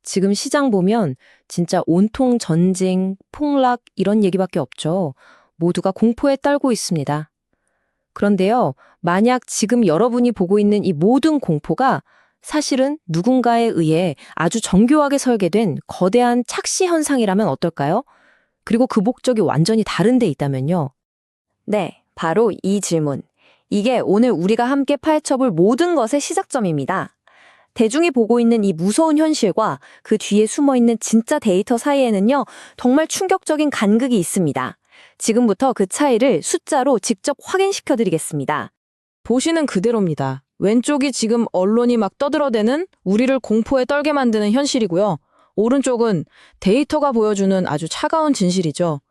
지금 시장 보면 진짜 온통 전쟁, 폭락 이런 얘기밖에 없죠. 모두가 공포에 떨고 있습니다. 그런데요, 만약 지금 여러분이 보고 있는 이 모든 공포가 사실은 누군가에 의해 아주 정교하게 설계된 거대한 착시 현상이라면 어떨까요? 그리고 그 목적이 완전히 다른 데 있다면요. 네, 바로 이 질문. 이게 오늘 우리가 함께 파헤쳐볼 모든 것의 시작점입니다. 대중이 보고 있는 이 무서운 현실과 그 뒤에 숨어있는 진짜 데이터 사이에는요, 정말 충격적인 간극이 있습니다. 지금부터 그 차이를 숫자로 직접 확인시켜 드리겠습니다. 보시는 그대로입니다. 왼쪽이 지금 언론이 막 떠들어대는 우리를 공포에 떨게 만드는 현실이고요. 오른쪽은 데이터가 보여주는 아주 차가운 진실이죠.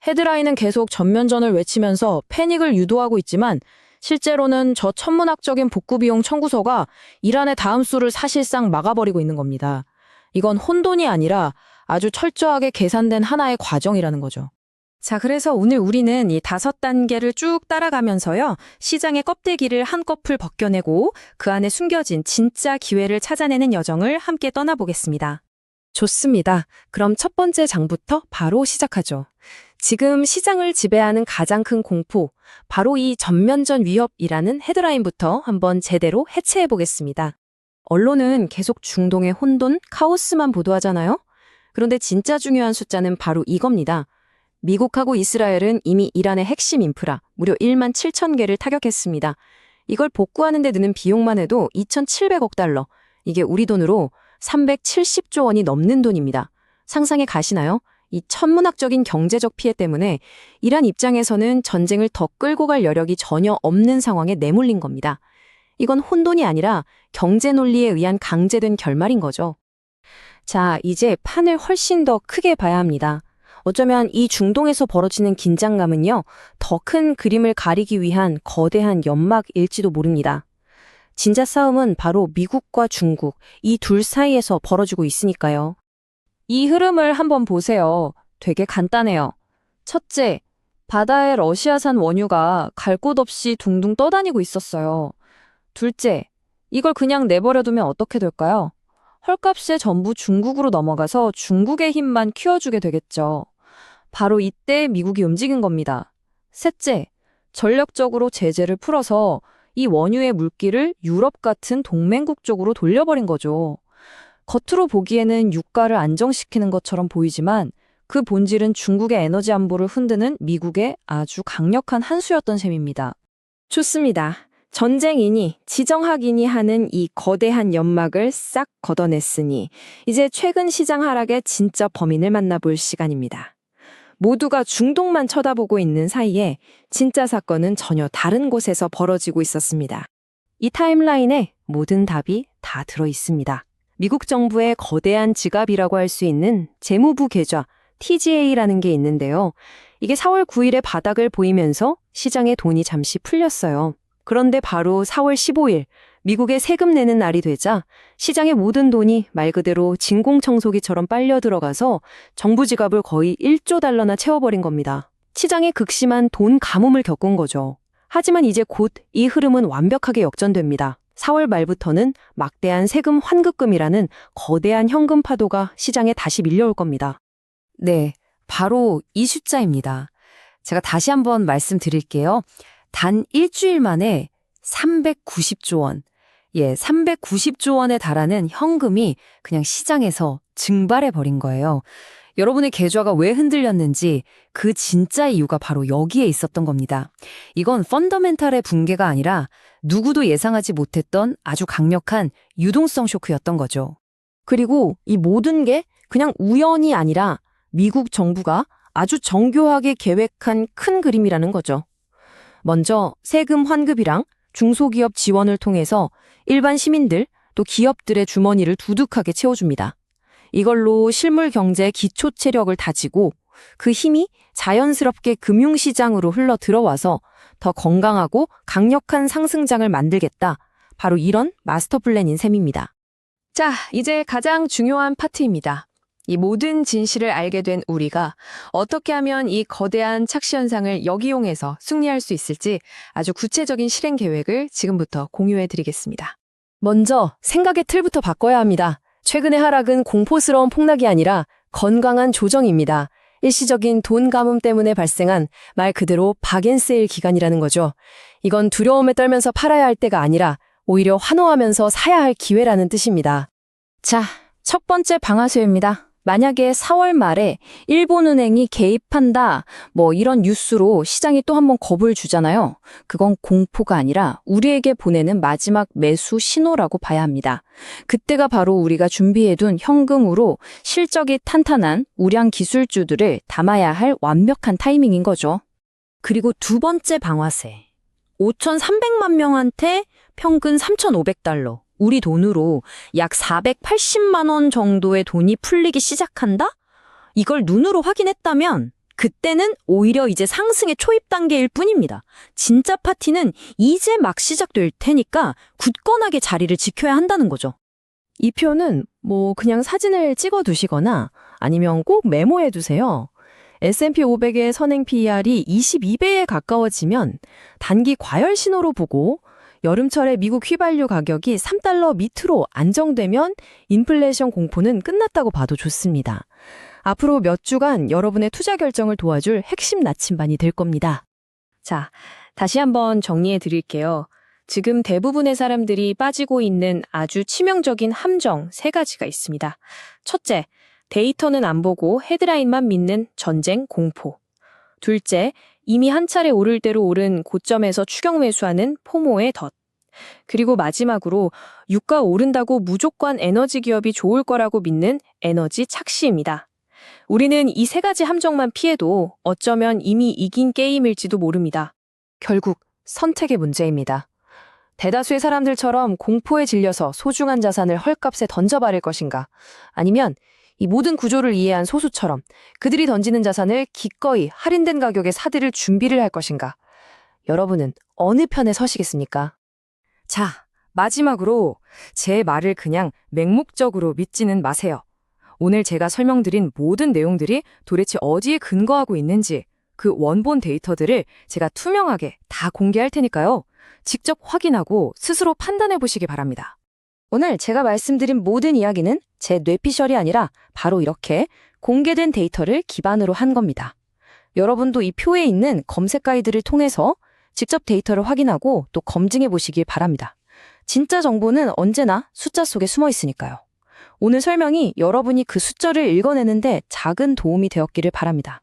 헤드라인은 계속 전면전을 외치면서 패닉을 유도하고 있지만 실제로는 저 천문학적인 복구비용 청구서가 이란의 다음 수를 사실상 막아버리고 있는 겁니다. 이건 혼돈이 아니라 아주 철저하게 계산된 하나의 과정이라는 거죠. 자, 그래서 오늘 우리는 이 5단계를 쭉 따라가면서요, 시장의 껍데기를 한꺼풀 벗겨내고 그 안에 숨겨진 진짜 기회를 찾아내는 여정을 함께 떠나보겠습니다. 좋습니다. 그럼 첫 번째 장부터 바로 시작하죠. 지금 시장을 지배하는 가장 큰 공포, 바로 이 전면전 위협이라는 헤드라인부터 한번 제대로 해체해 보겠습니다. 언론은 계속 중동의 혼돈, 카오스만 보도하잖아요? 그런데 진짜 중요한 숫자는 바로 이겁니다. 미국하고 이스라엘은 이미 이란의 핵심 인프라, 무려 1만 7천 개를 타격했습니다. 이걸 복구하는 데 드는 비용만 해도 2,700억 달러, 이게 우리 돈으로 370조 원이 넘는 돈입니다. 상상해 가시나요? 이 천문학적인 경제적 피해 때문에 이란 입장에서는 전쟁을 더 끌고 갈 여력이 전혀 없는 상황에 내몰린 겁니다. 이건 혼돈이 아니라 경제 논리에 의한 강제된 결말인 거죠. 자, 이제 판을 훨씬 더 크게 봐야 합니다. 어쩌면 이 중동에서 벌어지는 긴장감은요, 더 큰 그림을 가리기 위한 거대한 연막일지도 모릅니다. 진짜 싸움은 바로 미국과 중국, 이 둘 사이에서 벌어지고 있으니까요. 이 흐름을 한번 보세요. 되게 간단해요. 첫째, 바다에 러시아산 원유가 갈 곳 없이 둥둥 떠다니고 있었어요. 둘째, 이걸 그냥 내버려두면 어떻게 될까요? 헐값에 전부 중국으로 넘어가서 중국의 힘만 키워주게 되겠죠. 바로 이때 미국이 움직인 겁니다. 셋째, 전력적으로 제재를 풀어서 이 원유의 물길을 유럽 같은 동맹국 쪽으로 돌려버린 거죠. 겉으로 보기에는 유가를 안정시키는 것처럼 보이지만 그 본질은 중국의 에너지 안보를 흔드는 미국의 아주 강력한 한 수였던 셈입니다. 좋습니다. 전쟁이니 지정학이니 하는 이 거대한 연막을 싹 걷어냈으니 이제 최근 시장 하락의 진짜 범인을 만나볼 시간입니다. 모두가 중동만 쳐다보고 있는 사이에 진짜 사건은 전혀 다른 곳에서 벌어지고 있었습니다. 이 타임라인에 모든 답이 다 들어 있습니다. 미국 정부의 거대한 지갑이라고 할 수 있는 재무부 계좌 TGA라는 게 있는데요. 이게 4월 9일에 바닥을 보이면서 시장에 돈이 잠시 풀렸어요. 그런데 바로 4월 15일 미국의 세금 내는 날이 되자 시장의 모든 돈이 말 그대로 진공청소기처럼 빨려 들어가서 정부 지갑을 거의 1조 달러나 채워버린 겁니다. 시장의 극심한 돈 가뭄을 겪은 거죠. 하지만 이제 곧 이 흐름은 완벽하게 역전됩니다. 4월 말부터는 막대한 세금 환급금이라는 거대한 현금 파도가 시장에 다시 밀려올 겁니다. 네, 바로 이 숫자입니다. 제가 다시 한번 말씀드릴게요. 단 일주일 만에 390조 원, 390조 원에 달하는 현금이 그냥 시장에서 증발해버린 거예요. 여러분의 계좌가 왜 흔들렸는지 그 진짜 이유가 바로 여기에 있었던 겁니다. 이건 펀더멘탈의 붕괴가 아니라 누구도 예상하지 못했던 아주 강력한 유동성 쇼크였던 거죠. 그리고 이 모든 게 그냥 우연이 아니라 미국 정부가 아주 정교하게 계획한 큰 그림이라는 거죠. 먼저 세금 환급이랑 중소기업 지원을 통해서 일반 시민들 또 기업들의 주머니를 두둑하게 채워줍니다. 이걸로 실물 경제의 기초 체력을 다지고 그 힘이 자연스럽게 금융시장으로 흘러 들어와서 더 건강하고 강력한 상승장을 만들겠다. 바로 이런 마스터 플랜인 셈입니다. 자, 이제 가장 중요한 파트입니다. 이 모든 진실을 알게 된 우리가 어떻게 하면 이 거대한 착시 현상을 역이용해서 승리할 수 있을지 아주 구체적인 실행 계획을 지금부터 공유해 드리겠습니다. 먼저 생각의 틀부터 바꿔야 합니다. 최근의 하락은 공포스러운 폭락이 아니라 건강한 조정입니다. 일시적인 돈 가뭄 때문에 발생한 말 그대로 박앤세일 기간이라는 거죠. 이건 두려움에 떨면서 팔아야 할 때가 아니라 오히려 환호하면서 사야 할 기회라는 뜻입니다. 자, 첫 번째 방아쇠입니다. 만약에 4월 말에 일본은행이 개입한다, 이런 뉴스로 시장이 또 한번 겁을 주잖아요. 그건 공포가 아니라 우리에게 보내는 마지막 매수 신호라고 봐야 합니다. 그때가 바로 우리가 준비해둔 현금으로 실적이 탄탄한 우량 기술주들을 담아야 할 완벽한 타이밍인 거죠. 그리고 두 번째 방아쇠. 5,300만 명한테 평균 3,500달러. 우리 돈으로 약 480만 원 정도의 돈이 풀리기 시작한다? 이걸 눈으로 확인했다면 그때는 오히려 이제 상승의 초입 단계일 뿐입니다. 진짜 파티는 이제 막 시작될 테니까 굳건하게 자리를 지켜야 한다는 거죠. 이 표는 그냥 사진을 찍어 두시거나 아니면 꼭 메모해 두세요. S&P 500의 선행 PER이 22배에 가까워지면 단기 과열 신호로 보고 여름철에 미국 휘발유 가격이 3달러 밑으로 안정되면 인플레이션 공포는 끝났다고 봐도 좋습니다. 앞으로 몇 주간 여러분의 투자 결정을 도와줄 핵심 나침반이 될 겁니다. 자, 다시 한번 정리해 드릴게요. 지금 대부분의 사람들이 빠지고 있는 아주 치명적인 함정 3가지가 있습니다. 첫째, 데이터는 안 보고 헤드라인만 믿는 전쟁 공포. 둘째, 이미 한 차례 오를 대로 오른 고점에서 추격 매수하는 포모의 덫. 그리고 마지막으로 유가 오른다고 무조건 에너지 기업이 좋을 거라고 믿는 에너지 착시입니다. 우리는 이 3가지 함정만 피해도 어쩌면 이미 이긴 게임일지도 모릅니다. 결국 선택의 문제입니다. 대다수의 사람들처럼 공포에 질려서 소중한 자산을 헐값에 던져버릴 것인가? 아니면 이 모든 구조를 이해한 소수처럼 그들이 던지는 자산을 기꺼이 할인된 가격에 사들일 준비를 할 것인가? 여러분은 어느 편에 서시겠습니까? 자, 마지막으로 제 말을 그냥 맹목적으로 믿지는 마세요. 오늘 제가 설명드린 모든 내용들이 도대체 어디에 근거하고 있는지 그 원본 데이터들을 제가 투명하게 다 공개할 테니까요. 직접 확인하고 스스로 판단해 보시기 바랍니다. 오늘 제가 말씀드린 모든 이야기는 제 뇌피셜이 아니라 바로 이렇게 공개된 데이터를 기반으로 한 겁니다. 여러분도 이 표에 있는 검색 가이드를 통해서 직접 데이터를 확인하고 또 검증해 보시길 바랍니다. 진짜 정보는 언제나 숫자 속에 숨어 있으니까요. 오늘 설명이 여러분이 그 숫자를 읽어내는데 작은 도움이 되었기를 바랍니다.